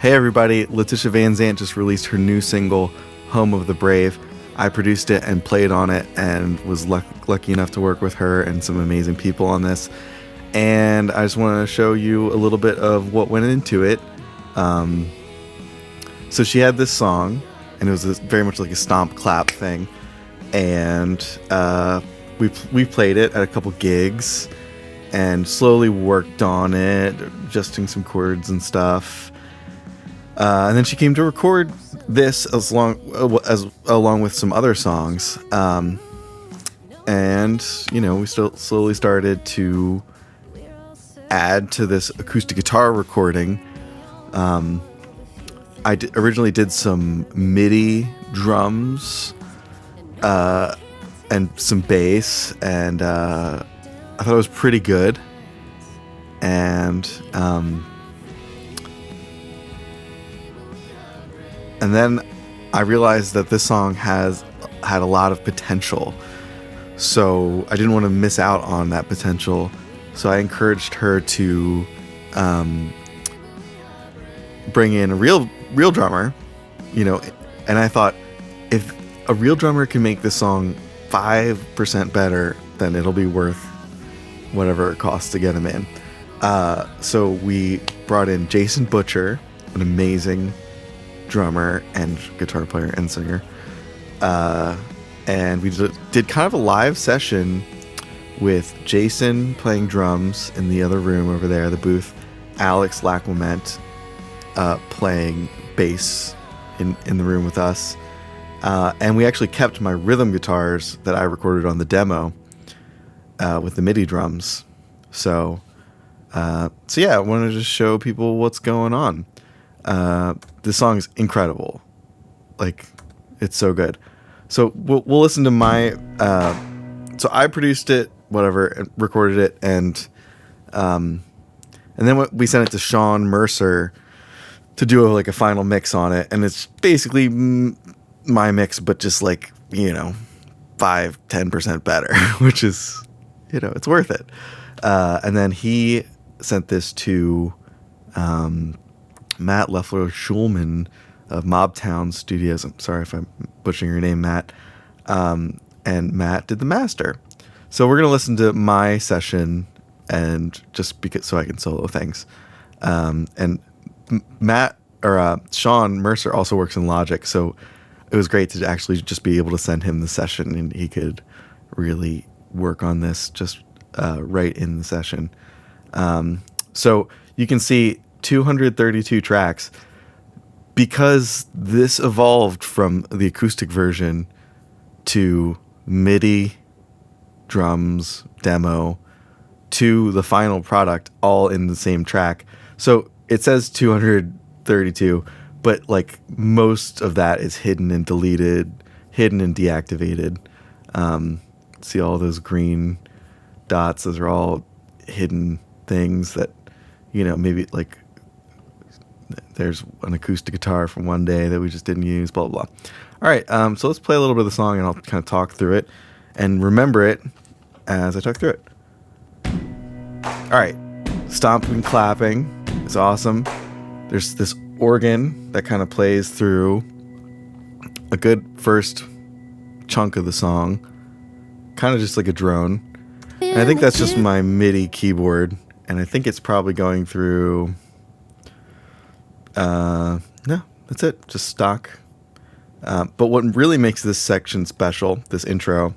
Hey everybody, Letitia VanSant just released her new single, Home of the Brave. I produced it and played on it and was lucky enough to work with her and some amazing people on this. And I just want to show you a little bit of what went into it. So she had this song, and it was very much like a stomp clap thing. And we played it at a couple gigs and slowly worked on it, adjusting some chords and stuff. And then she came to record this along with some other songs. And, you know, we still slowly started to add to this acoustic guitar recording. I originally did some MIDI drums and some bass, and I thought it was pretty good. And then I realized that this song had a lot of potential, so I didn't want to miss out on that potential. So I encouraged her to bring in a real drummer, you know. And I thought, if a real drummer can make this song 5% better, then it'll be worth whatever it costs to get him in. So we brought in Jason Butcher, an amazing drummer and guitar player and singer, and we did kind of a live session with Jason playing drums in the other room over there, the booth, Alex Laclement playing bass in the room with us, and we actually kept my rhythm guitars that I recorded on the demo with the MIDI drums. So yeah, I wanted to show people what's going on. This song is incredible. Like, it's so good. So we'll listen to my. So I produced it, whatever, and recorded it, and then we sent it to Sean Mercer to do a final mix on it, and it's basically my mix, but just 5-10% better, which is, it's worth it. And then he sent this to Matt Leffler-Schulman of Mobtown Studios. I'm sorry if I'm butchering your name, Matt. And Matt did the master. So we're gonna listen to my session, and just so I can solo things. And Matt or Sean Mercer also works in Logic, so it was great to actually just be able to send him the session, and he could really work on this just right in the session. So you can see 232 tracks, because this evolved from the acoustic version to MIDI, drums, demo, to the final product, all in the same track. So it says 232, but most of that is hidden and deleted, hidden and deactivated. See all those green dots? Those are all hidden things that, maybe there's an acoustic guitar from one day that we just didn't use, blah, blah, blah. All right, so let's play a little bit of the song, and I'll kind of talk through it and remember it as I talk through it. All right, stomping, clapping is awesome. There's this organ that kind of plays through a good first chunk of the song, kind of just like a drone. And I think that's just my MIDI keyboard, and I think it's probably going through... no, that's it, just stock. But what really makes this section special, this intro,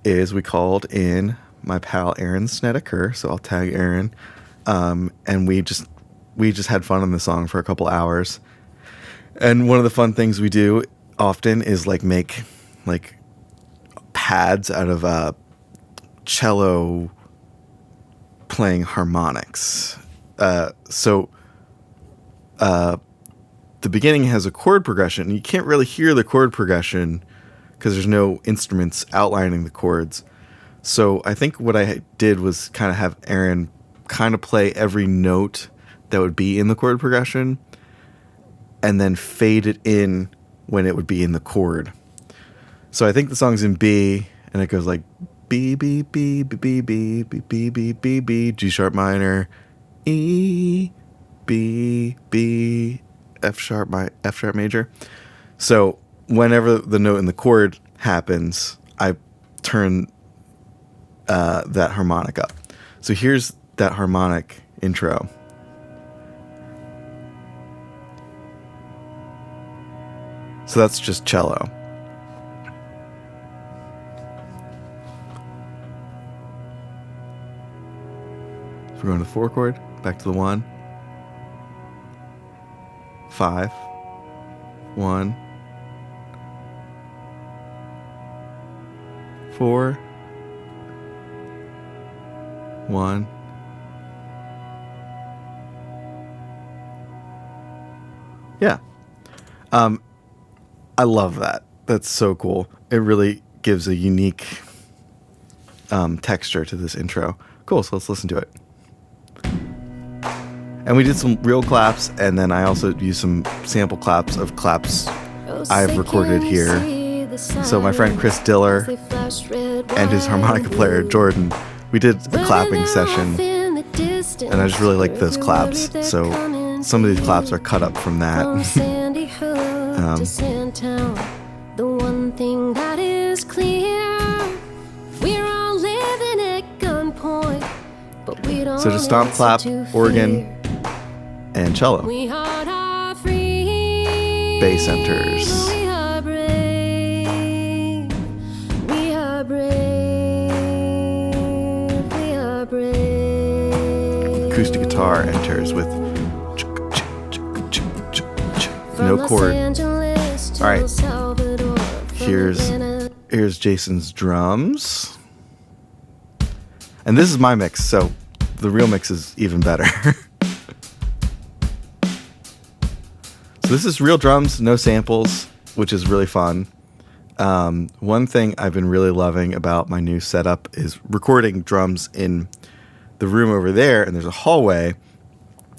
is we called in my pal Aaron Snedeker, so I'll tag Aaron, and we just had fun on the song for a couple hours. And one of the fun things we do often is make pads out of cello playing harmonics. So the beginning has a chord progression. You can't really hear the chord progression because there's no instruments outlining the chords. So I think what I did was kind of have Aaron kind of play every note that would be in the chord progression, and then fade it in when it would be in the chord. So I think the song's in B, and it goes like B, B, B, B, B, B, B, B, B, B, B, G sharp minor, E, B, B, F sharp major. So whenever the note in the chord happens, I turn that harmonic up. So here's that harmonic intro. So that's just cello. So we're going to the 4 chord, back to the 1, 5, 1, 4, 1. Yeah. I love that. That's so cool. It really gives a unique texture to this intro. Cool, so let's listen to it. And we did some real claps, and then I also used some sample claps of claps I've recorded here. So my friend Chris Diller and his harmonica player Jordan, we did a clapping session, and I just really like those claps. So some of these claps are cut up from that. The one thing that is clear, we're all living at gunpoint, but we don't. So just stomp, clap, organ, and cello. We are free. Bass enters. We are brave. We are brave. We are brave. Acoustic guitar enters with no chord. All right. Here's Jason's drums. And this is my mix, so the real mix is even better. So this is real drums, no samples, which is really fun. One thing I've been really loving about my new setup is recording drums in the room over there, and there's a hallway.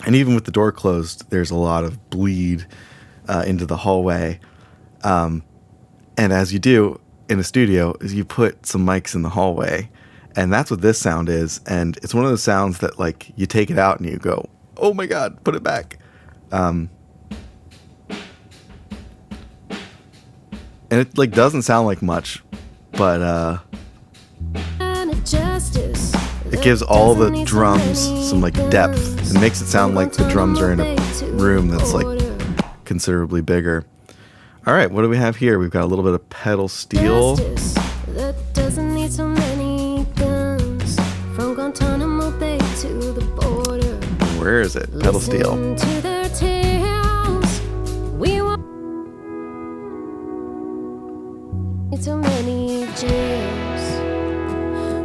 And even with the door closed, there's a lot of bleed into the hallway. And as you do in a studio, is you put some mics in the hallway, and that's what this sound is. And it's one of those sounds that, like, you take it out and you go, "Oh my God, put it back." And it, like, doesn't sound like much, but it gives all the drums some, like, depth and makes it sound like the drums are in a room that's, like, considerably bigger. All right, what do we have here? We've got a little bit of pedal steel. Where is it? Pedal steel.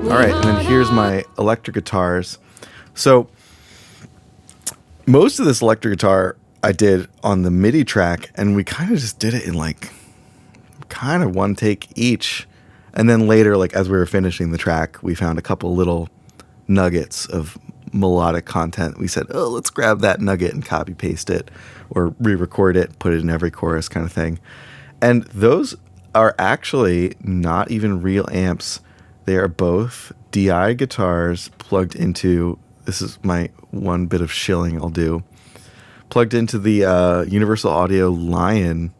All right, and then here's my electric guitars. So most of this electric guitar I did on the MIDI track, and we kind of just did it in, like, kind of one take each. And then later, like, as we were finishing the track, we found a couple little nuggets of melodic content. We said, oh, let's grab that nugget and copy paste it or re-record it, put it in every chorus kind of thing. And those are actually not even real amps. They are both DI guitars plugged into, this is my one bit of shilling I'll do, plugged into the Universal Audio Lion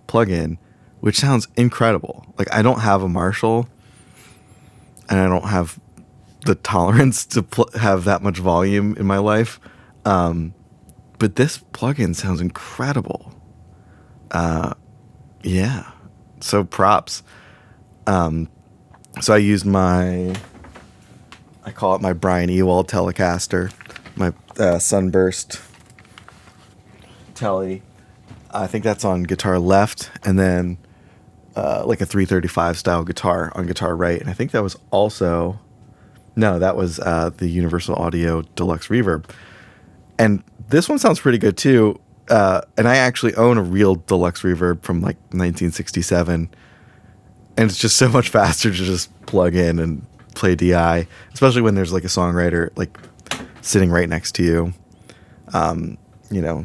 plugin, which sounds incredible. Like, I don't have a Marshall, and I don't have the tolerance to have that much volume in my life. But this plugin sounds incredible. Yeah. So props. So I used I call it my Brian Ewald Telecaster, my Sunburst Tele. I think that's on guitar left, and then like a 335 style guitar on guitar right. And I think that was also, no, that was the Universal Audio Deluxe Reverb. And this one sounds pretty good too. And I actually own a real Deluxe Reverb from like 1967. And it's just so much faster to just plug in and play DI, especially when there's like a songwriter like sitting right next to you. You know,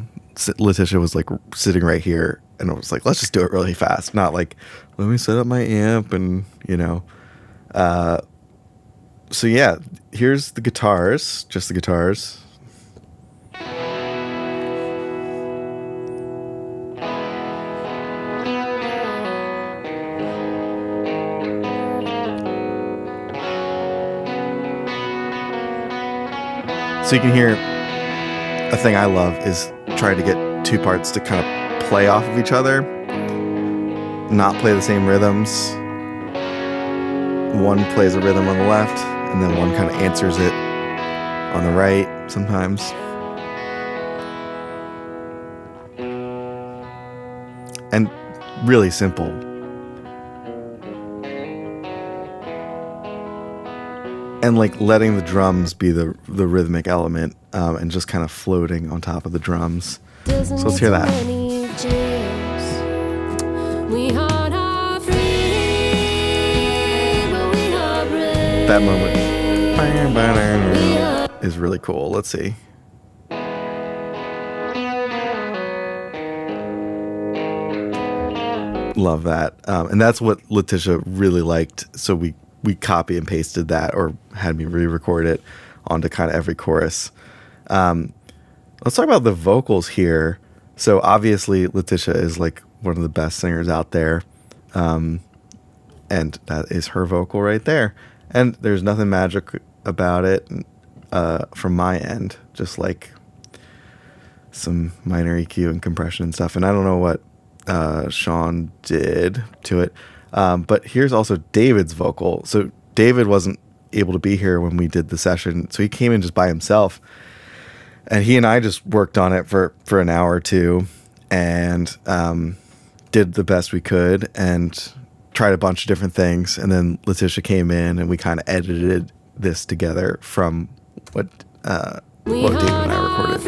Letitia was like sitting right here, and it was like, let's just do it really fast. Not like, let me set up my amp and, you know. So yeah, here's the guitars, just the guitars. So you can hear a thing I love is trying to get two parts to kind of play off of each other, not play the same rhythms. One plays a rhythm on the left, and then one kind of answers it on the right sometimes. And really simple. And like letting the drums be the rhythmic element, and just kind of floating on top of the drums. So let's hear that. That moment is really cool. Let's see. Love that. And that's what Letitia really liked. So we copy and pasted that, or had me re-record it onto kind of every chorus. Let's talk about the vocals here. So obviously Letitia is like one of the best singers out there. And that is her vocal right there. And there's nothing magic about it from my end, just like some minor EQ and compression and stuff. And I don't know what Sean did to it. But here's also David's vocal. So David wasn't able to be here when we did the session, so he came in just by himself. And he and I just worked on it for an hour or two, and did the best we could and tried a bunch of different things. And then Letitia came in and we kind of edited this together from what David and I recorded.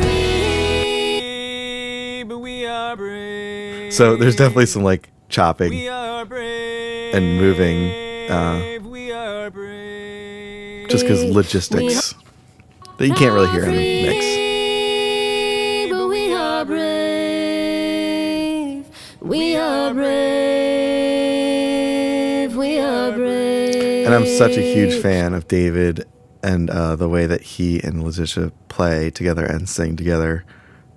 So there's definitely some like chopping and moving, just because logistics that you can't really hear in the mix. We are brave, we are brave. And I'm such a huge fan of David and the way that he and Letitia play together and sing together.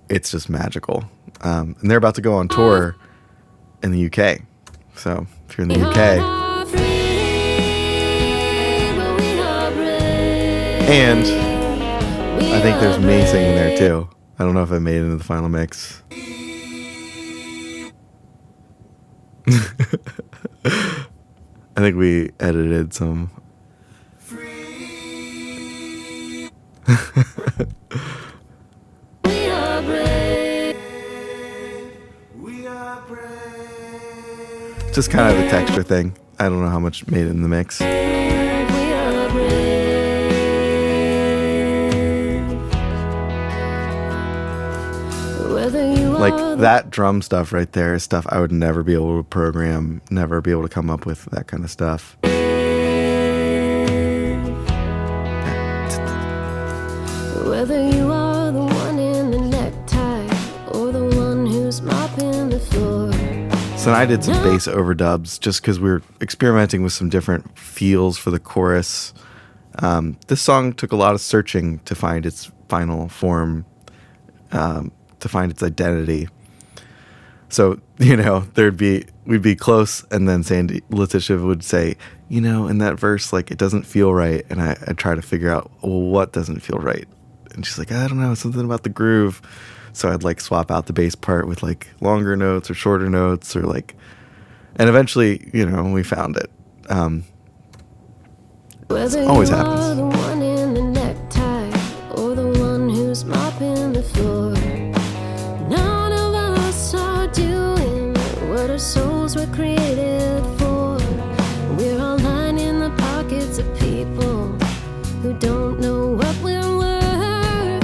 It's just magical. And they're about to go on tour in the UK. So if you're in the UK. And I think there's me singing there too. I don't know if I made it into the final mix. I think we edited some. We are brave. We are brave. Just kind of a texture thing. I don't know how much made it in the mix. Like that drum stuff right there is stuff I would never be able to program, never be able to come up with that kind of stuff. Whether you are the one in the necktie or the one who's mopping the floor. So I did some bass overdubs just because we were experimenting with some different feels for the chorus. This song took a lot of searching to find its final form, to find its identity. So, we'd be close, and then Letitia would say, in that verse, like, it doesn't feel right. And I'd try to figure out, well, what doesn't feel right? And she's like, I don't know, something about the groove. So I'd like swap out the bass part with like longer notes or shorter notes, or like, and eventually, we found it. It always happens. The one in the necktie or the one who's mopping the floor. None of us are doing what our souls were created for. We're all lining the pockets of people who don't know what we're worth.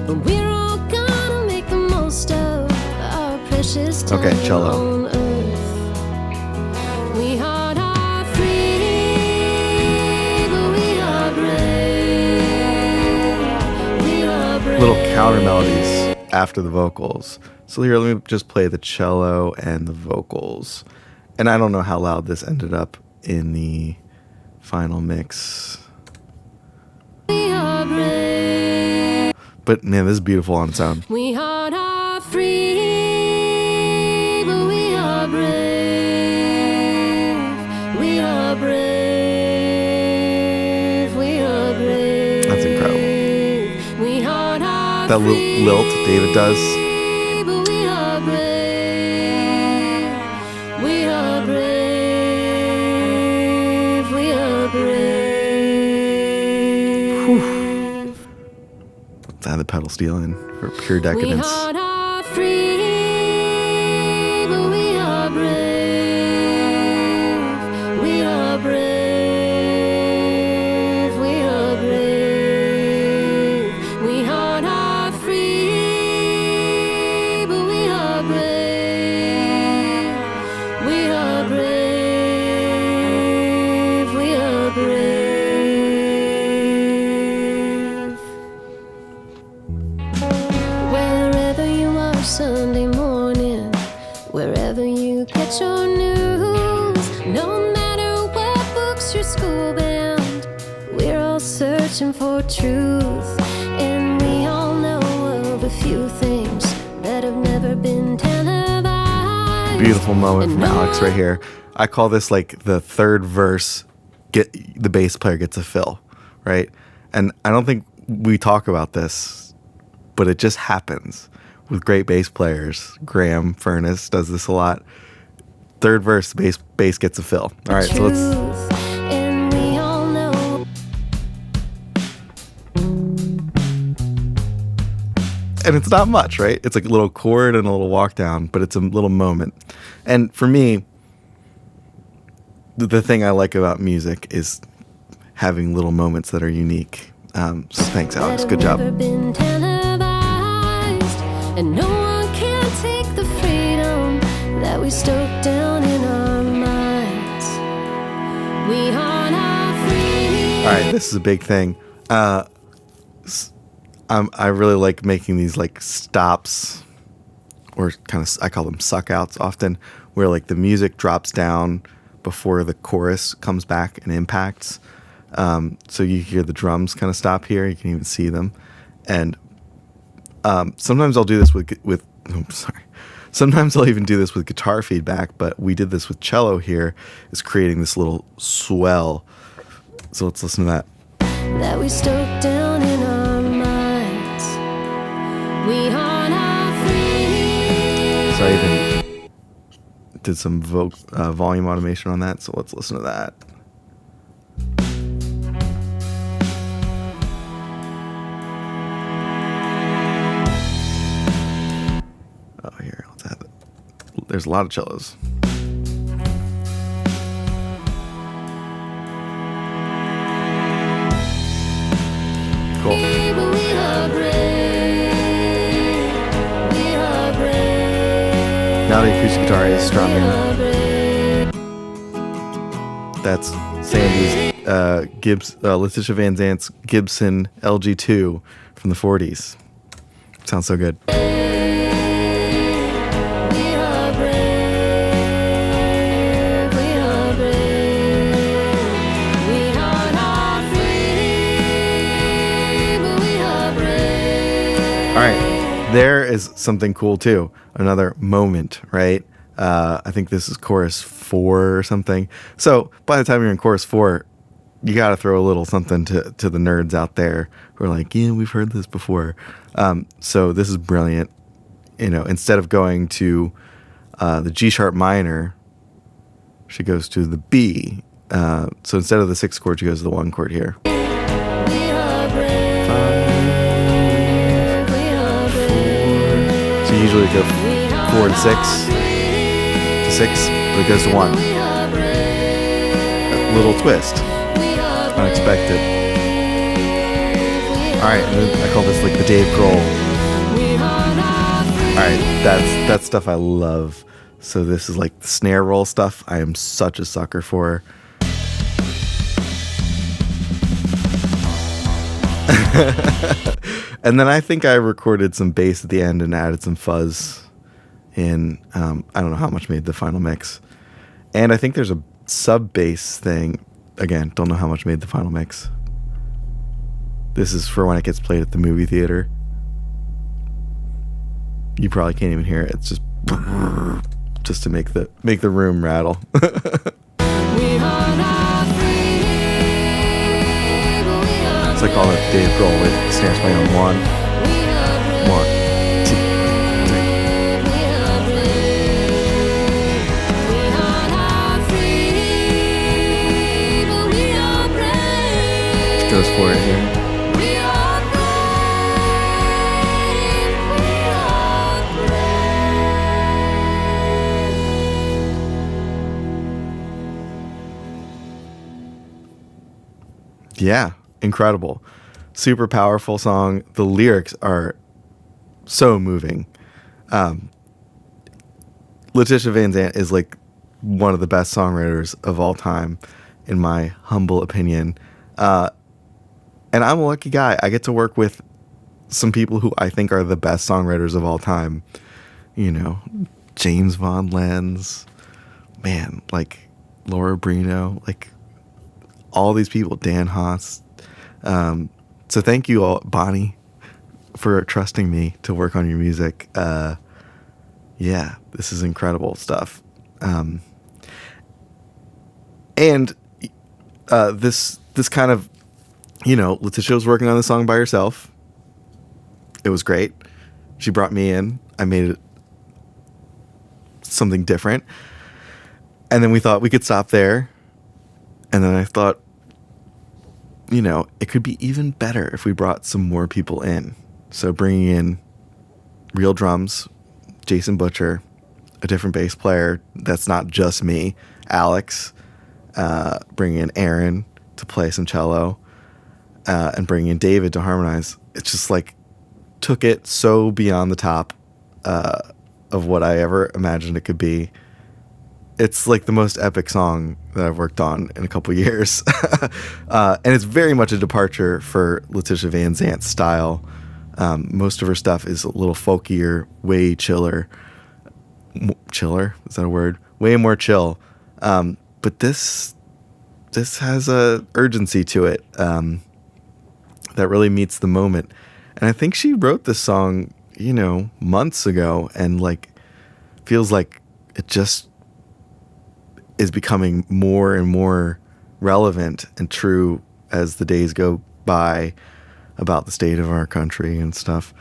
But we're all gonna make the most of our precious time on earth. We are not free, but we are brave. We are brave. Little counter melodies after the vocals. So here, let me just play the cello and the vocals. And I don't know how loud this ended up in the final mix. We are brave. But man, this is beautiful on its own. We are not free, but we are brave. We are brave. We are brave. That's incredible. We that lilt David does. But we are brave. We are brave. We are brave. Let's add the pedal steel in for pure decadence. We are free, but we are brave. We are brave. We are brave. We are free, but we are brave. We are brave. We are brave. Wherever you are Sunday morning, wherever you catch your news, no matter what books your school bound, we're all searching for truth. And we all know of a few things that have never been televised. Beautiful moment And from no Alex right here. I call this like the third verse. The bass player gets a fill, right? And I don't think we talk about this, but it just happens with great bass players. Graham Furness does this a lot. Third verse, bass gets a fill. All right, so let's. truth. And we all know. And it's not much, right? It's like a little chord and a little walk down, but it's a little moment. And for me, the thing I like about music is having little moments that are unique. So thanks, Alex. Good job. Never been televised, and no one can take the freedom that we stoke down in our minds. We are not free. All right, this is a big thing. I really like making these like stops, or kind of I call them suck outs often, where like the music drops down before the chorus comes back and impacts. So you hear the drums kind of stop here. You can even see them, and sometimes I'll do this with. Oh, sorry. Sometimes I'll even do this with guitar feedback, but we did this with cello here. Is creating this little swell. So let's listen to that. That we stoke down in our minds. We are not free. So I even did some volume automation on that. So let's listen to that. Oh, here, let's have it. There's a lot of cellos. Cool. But we are brave. We are brave. Now the acoustic guitar is We strumming. are brave. That's Sandy's Letitia VanSant's Gibson LG2 from the 40s. Sounds so good. We are brave. We are brave. We are not free, but we are brave. All right, there is something cool too. Another moment, right? I think this is chorus 4 or something. So by the time you're in chorus 4, you got to throw a little something to the nerds out there who are like, yeah, we've heard this before. So this is brilliant. You know, instead of going to the G sharp minor, she goes to the B. So instead of the 6th chord, she goes to the 1 chord here. We are brave. We are brave. So you usually go We are 4 to 6 free. to 6, but it goes to 1. We are brave. A little twist. We are Unexpected. brave. All right, and then I call this like the Dave Grohl. We are not free. All right, that's stuff I love. So this is like the snare roll stuff. I am such a sucker for. And then I think I recorded some bass at the end and added some fuzz in. I don't know how much made the final mix. And I think there's a sub bass thing. Again, don't know how much made the final mix. This is for when it gets played at the movie theater. You probably can't even hear it. It's just to make the room rattle. We are not free, but we are It's like all that Dave Grohl with snares playing on 1. we are One, two, three. We are brave. We are not free, but we are brave. Goes for it here. We are brave. We are brave. Yeah, incredible. Super powerful song. The lyrics are so moving. Letitia VanSant is like one of the best songwriters of all time, in my humble opinion. And I'm a lucky guy. I get to work with some people who I think are the best songwriters of all time. You know, James Von Lenz, man, like Laura Brino, like all these people, Dan Haas. So thank you all, Bonnie, for trusting me to work on your music. Yeah, this is incredible stuff. And this kind of, you know, Letitia was working on the song by herself. It was great. She brought me in. I made it something different. And then we thought we could stop there. And then I thought, you know, it could be even better if we brought some more people in. So bringing in real drums, Jason Butcher, a different bass player that's not just me, Alex, bringing in Aaron to play some cello, and bringing in David to harmonize. It's just like took it so beyond the top of what I ever imagined it could be. It's like the most epic song that I've worked on in a couple years. And it's very much a departure for Letitia VanSant's style. Most of her stuff is a little folkier, way chiller. Chiller? Is that a word? Way more chill. But this has a urgency to it that really meets the moment. And I think she wrote this song, you know, months ago, and like feels like it just is becoming more and more relevant and true as the days go by about the state of our country and stuff.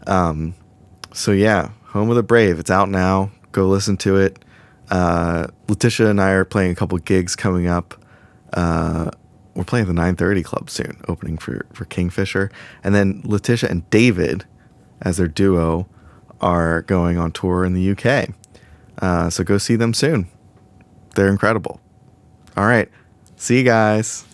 So yeah, Home of the Brave. It's out now. Go listen to it. Letitia and I are playing a couple gigs coming up. We're playing the 9:30 Club soon, opening for Kingfisher. And then Letitia and David, as their duo, are going on tour in the UK. So go see them soon. They're incredible. All right. See you guys.